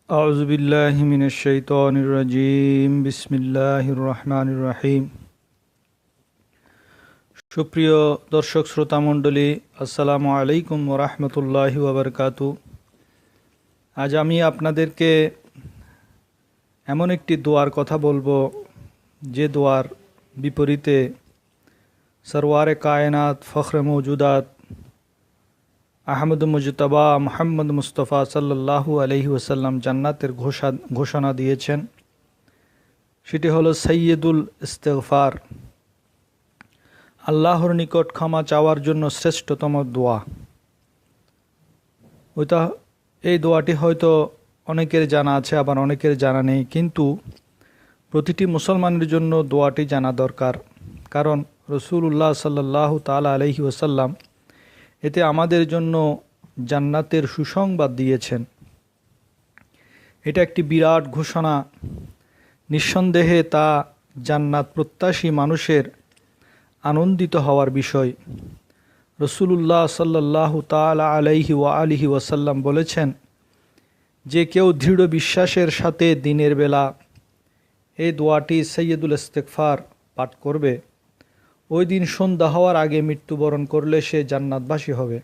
আউযু বিল্লাহি মিনাশ শাইতানির রাজিম বিসমিল্লাহির রহমানির রহিম। সুপ্রিয় দর্শক শ্রোতা মণ্ডলী, আসসালামু আলাইকুম ওয়া রাহমাতুল্লাহি ওয়া বারাকাতুহু। আজ আমি আপনাদেরকে এমন একটি দোয়ার কথা বলবো যে দোয়ার বিপরীতে সরওয়ারে কায়নাত ফখরে মওজুদাত আহমদ মুজতবা মুহাম্মদ মুস্তফা সাল্লাল্লাহু আলাইহি ওয়াসাল্লাম জান্নাতের ঘোষণা দিয়েছেন। সেটি হলো সাইয়্যিদুল ইস্তিগফার, আল্লাহর নিকট ক্ষমা চাওয়ার জন্য শ্রেষ্ঠতম দোয়া। এই দোয়াটি হয়তো অনেকের জানা আছে, আবার অনেকের জানা নেই, কিন্তু প্রতিটি মুসলমানের জন্য দোয়াটি জানা দরকার। কারণ রাসূলুল্লাহ সাল্লাল্লাহু তাআলা আলাইহি ওয়াসাল্লাম এতে আমাদের জন্য জান্নাতের সুসংবাদ দিয়েছেন। এটা একটি বিরাট ঘোষণা। নিঃসন্দেহে তা জান্নাত প্রত্যাশী মানুষের আনন্দিত হওয়ার বিষয়। রাসূলুল্লাহ সাল্লাল্লাহু তাআলা আলাইহি ওয়া আলিহি ওয়াসাল্লাম বলেছেন, যে কেউ দৃঢ় বিশ্বাসের সাথে দিনের বেলা এই দোয়াটি সাইয়্যিদুল ইস্তিগফার পাঠ করবে, ওই দিন সন্ধ্যা হওয়ার আগে মৃত্যুবরণ করলে সে জান্নাতবাসী হবে।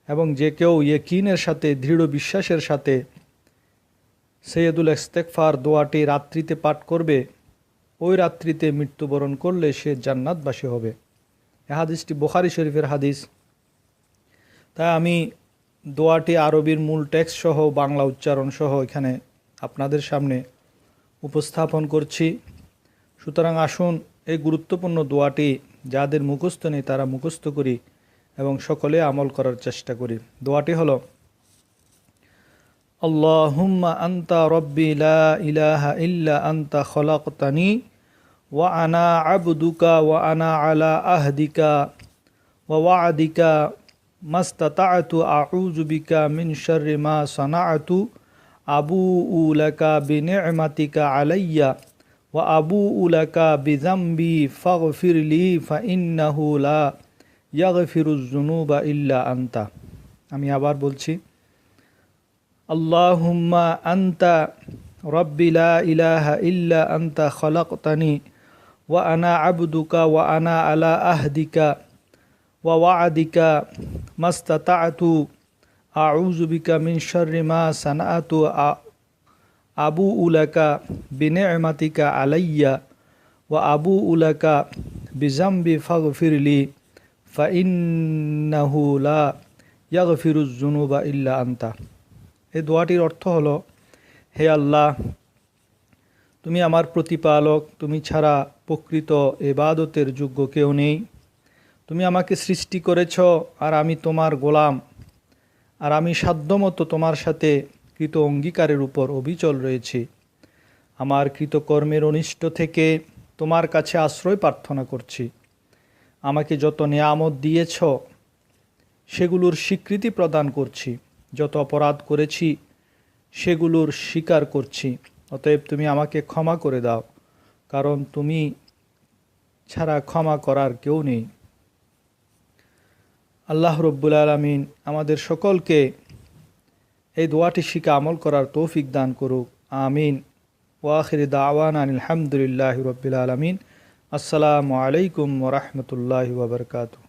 এবং যে কেউ ইয়াকিনের সাথে, দৃঢ় বিশ্বাসের সাথে সাইয়্যিদুল ইস্তিগফার দোয়াটি রাত্রিতে পাঠ করবে, ওই রাত্রিতে মৃত্যুবরণ করলে সে জান্নাতবাসী হবে। এই হাদিসটি বুখারী শরীফের হাদিস। তাই আমি দোয়াটি আরবির মূল টেক্সট সহ বাংলা উচ্চারণ সহ এখানে আপনাদের সামনে উপস্থাপন করছি। সুতরাং আসুন এই গুরুত্বপূর্ণ দোয়াটি যাদের মুখস্থ নেই তারা মুখস্থ করি এবং সকলে আমল করার চেষ্টা করি। দোয়াটি হলো, আল্লাহুম্মা আনতা রব্বি লা ইলাহা ইল্লা আনতা খলাকতানি ওয়া আনা আবদুকা ওয়া আনা আলা আহদিকা ওয়া ওয়া'দিকা মাস্তাতা'তু আউযু বিকা মিন শাররি মা সানা'তু আবুউ লাকা বিনি'মাতিকা আলাইয়া ওয়া আবুউ লাকা বিযামবি ফাগফিরলি ফাইন্নাহু লা ইয়াগফিরুয যুনুবা ইল্লা আনতা। আমি আবার বলছি, আল্লাহুম্মা আনতা রব্বি লা ইলাহা ইল্লা আনতা খলাকতানি ওয়া আনা আবদুকা ওয়া আনা আলা আহদিকা ওয়া ওয়া'দিকা মাস্তাতা'তু আউযু বিকা মিন শাররি মা সানা'তু আবুউ লাকা বিনি'মাতিকা আলাইয়া ওয়া আবুউ লাকা বিযামবি ফাগফিরলি ফাইন্নাহু লা ইয়াগফিরুয যুনুবা ইল্লা আনতা। এই দোয়াটির অর্থ হলো, হে আল্লাহ, তুমি আমার প্রতিপালক, তুমি ছাড়া প্রকৃত ইবাদতের যোগ্য কেউ নেই। তুমি আমাকে সৃষ্টি করেছ আর আমি তোমার গোলাম, আর আমি সাধ্যমতো তোমার সাথে কৃত অঙ্গীকারের উপর অবিচল রয়েছি। আমার কৃতকর্মের অনিষ্ট থেকে তোমার কাছে আশ্রয় প্রার্থনা করছি। আমাকে যত নেয়ামত দিয়েছ সেগুলোর স্বীকৃতি প্রদান করছি। যত অপরাধ করেছি সেগুলোর স্বীকার করছি। অতএব তুমি আমাকে ক্ষমা করে দাও, কারণ তুমি ছাড়া ক্ষমা করার কেউ নেই। আল্লাহ রব্বুল আলামিন আমাদের সকলকে এই দোয়াটি শিখে আমল করার তৌফিক দান করুক। আমিন। ওয়া আখিরি দাওয়ানা আলহামদুলিল্লাহি রাব্বিল আলামিন। আসসালামু আলাইকুম ওয়া রাহমাতুল্লাহি ওয়া বারাকাতুহু।